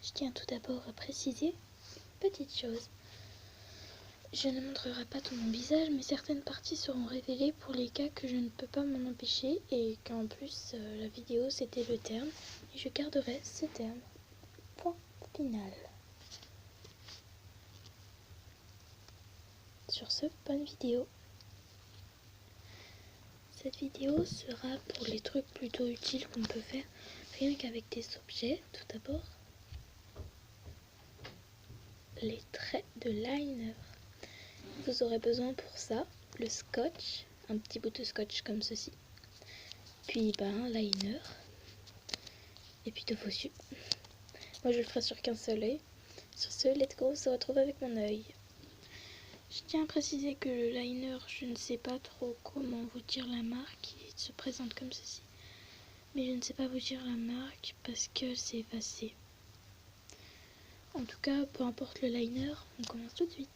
Je tiens tout d'abord à préciser une petite chose. Je ne montrerai pas tout mon visage, mais certaines parties seront révélées pour les cas que je ne peux pas m'en empêcher et qu'en plus la vidéo c'était le terme et je garderai ce terme. Point final. Sur ce, bonne vidéo. Cette vidéo sera pour les trucs plutôt utiles qu'on peut faire rien qu'avec des objets. Tout d'abord, les traits de liner. Vous aurez besoin pour ça le scotch, un petit bout de scotch comme ceci, puis un liner et puis de vos yeux. Moi je le ferai sur qu'un seul œil. Sur ce, let's go, on se retrouve avec mon œil. Je tiens à préciser que le liner, je ne sais pas trop comment vous dire la marque, il se présente comme ceci. Mais je ne sais pas vous dire la marque parce que c'est effacé. En tout cas, peu importe le liner, on commence tout de suite.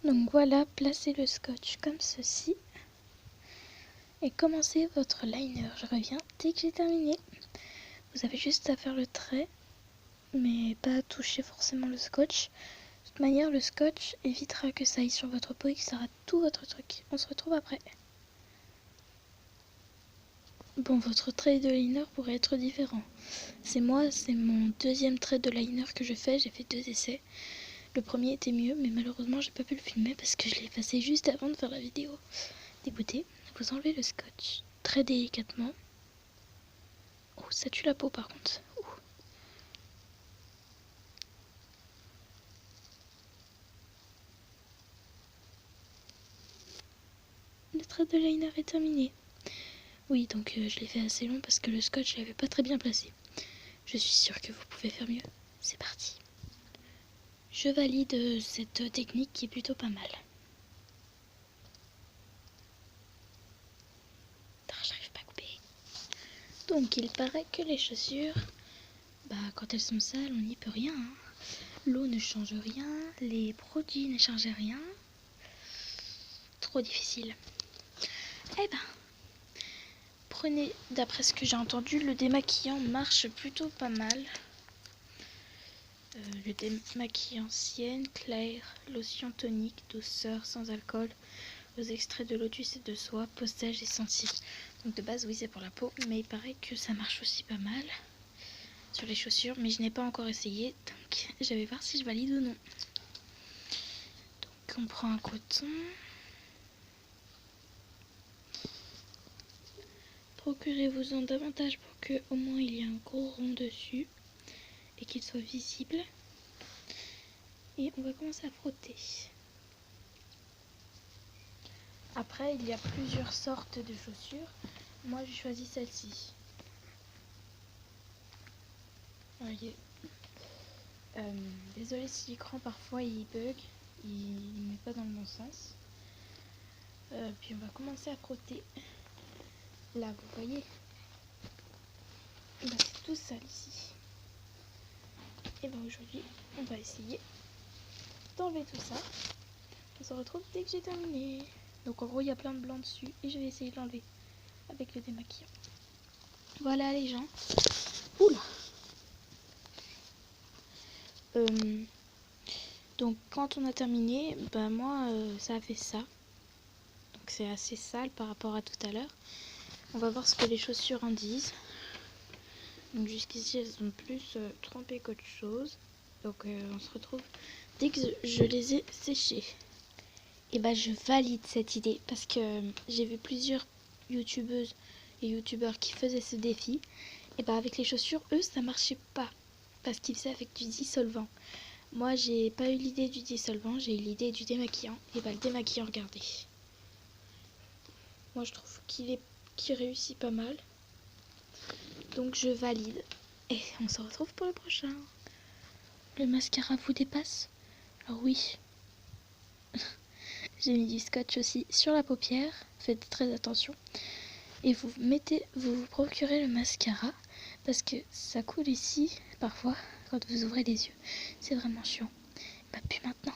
Donc voilà, placez le scotch comme ceci. Et commencez votre liner. Je reviens dès que j'ai terminé. Vous avez juste à faire le trait, mais pas à toucher forcément le scotch. De toute manière, le scotch évitera que ça aille sur votre peau et que ça rate tout votre truc. On se retrouve après. Bon, votre trait de liner pourrait être différent. C'est mon deuxième trait de liner que je fais. J'ai fait 2 essais. Le premier était mieux, mais malheureusement, j'ai pas pu le filmer parce que je l'ai effacé juste avant de faire la vidéo. Dégoûté, vous enlevez le scotch très délicatement. Oh, ça tue la peau par contre. Ouh. Le trait de liner est terminé. Oui, donc je l'ai fait assez long parce que le scotch l'avait pas très bien placé. Je suis sûre que vous pouvez faire mieux. C'est parti. Je valide cette technique qui est plutôt pas mal. J'arrive pas à couper. Donc il paraît que les chaussures, quand elles sont sales, on n'y peut rien. Hein. L'eau ne change rien, les produits ne changent rien. Trop difficile. Eh ben, prenez, d'après ce que j'ai entendu, le démaquillant marche plutôt pas mal. Le démaquillant Sienne, Claire, lotion tonique, douceur, sans alcool, aux extraits de lotus et de soie, postage et sensible. Donc de base, oui, c'est pour la peau, mais il paraît que ça marche aussi pas mal sur les chaussures, mais je n'ai pas encore essayé, donc je vais voir si je valide ou non. Donc on prend un coton. Procurez-vous-en davantage pour que au moins il y ait un gros rond dessus et qu'il soit visible. Et on va commencer à frotter. Après, il y a plusieurs sortes de chaussures. Moi, j'ai choisi celle-ci. Voyez. Désolé si l'écran parfois il bug, il ne met pas dans le bon sens. Puis on va commencer à frotter. Là, vous voyez, c'est tout sale ici. Et aujourd'hui, on va essayer d'enlever tout ça. On se retrouve dès que j'ai terminé. Donc en gros, il y a plein de blanc dessus et je vais essayer de l'enlever avec le démaquillant. Voilà les gens. Oula. Donc quand on a terminé, moi ça a fait ça. Donc c'est assez sale par rapport à tout à l'heure. On va voir ce que les chaussures en disent. Donc jusqu'ici elles sont plus trempées qu'autre chose. Donc on se retrouve dès que je les ai séchées. Et je valide cette idée parce que j'ai vu plusieurs youtubeuses et youtubeurs qui faisaient ce défi. Et avec les chaussures, eux ça marchait pas parce qu'ils faisaient avec du dissolvant. Moi j'ai pas eu l'idée du dissolvant, j'ai eu l'idée du démaquillant. Et le démaquillant, regardez. Moi je trouve qu'il réussit pas mal. Donc je valide. Et on se retrouve pour le prochain. Le mascara vous dépasse? Alors oui. J'ai mis du scotch aussi sur la paupière. Faites très attention. Et vous procurez le mascara. Parce que ça coule ici, parfois, quand vous ouvrez les yeux. C'est vraiment chiant. Plus maintenant.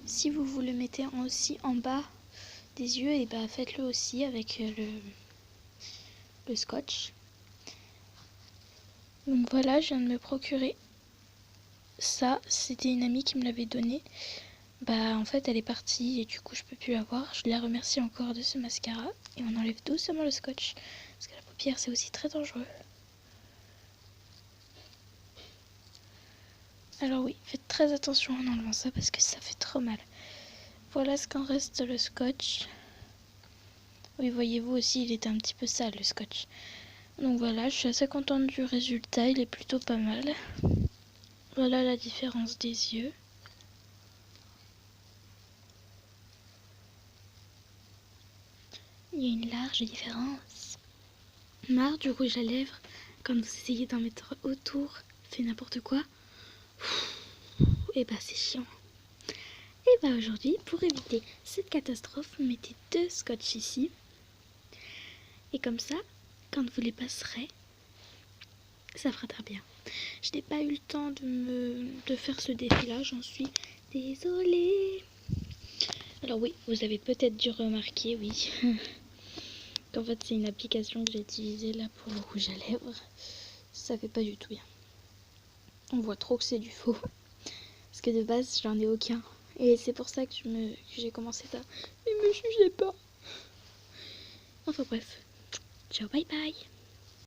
Si vous le mettez aussi en bas des yeux, et bah faites-le aussi avec le scotch. Donc voilà, je viens de me procurer ça. C'était une amie qui me l'avait donné. Bah en fait elle est partie et du coup je peux plus la voir. Je la remercie encore de ce mascara. Et on enlève doucement le scotch. Parce que la paupière c'est aussi très dangereux. Alors oui, faites très attention en enlevant ça parce que ça fait trop mal. Voilà ce qu'en reste le scotch. Oui, voyez-vous aussi, il était un petit peu sale le scotch. Donc voilà, je suis assez contente du résultat, il est plutôt pas mal. Voilà la différence des yeux. Il y a une large différence. Marre du rouge à lèvres, quand vous essayez d'en mettre autour, fait n'importe quoi. Et bah c'est chiant. Et bah aujourd'hui, pour éviter cette catastrophe, vous mettez 2 scotch ici. Et comme ça, quand vous les passerez, ça fera très bien. Je n'ai pas eu le temps de faire ce défi-là, j'en suis désolée. Alors oui, vous avez peut-être dû remarquer, oui, qu'en fait c'est une application que j'ai utilisée là pour le rouge à lèvres. Ça fait pas du tout bien. On voit trop que c'est du faux. Parce que de base, j'en ai aucun. Et c'est pour ça que j'ai commencé ça. Mais me jugez pas. Enfin bref. Ciao, bye bye.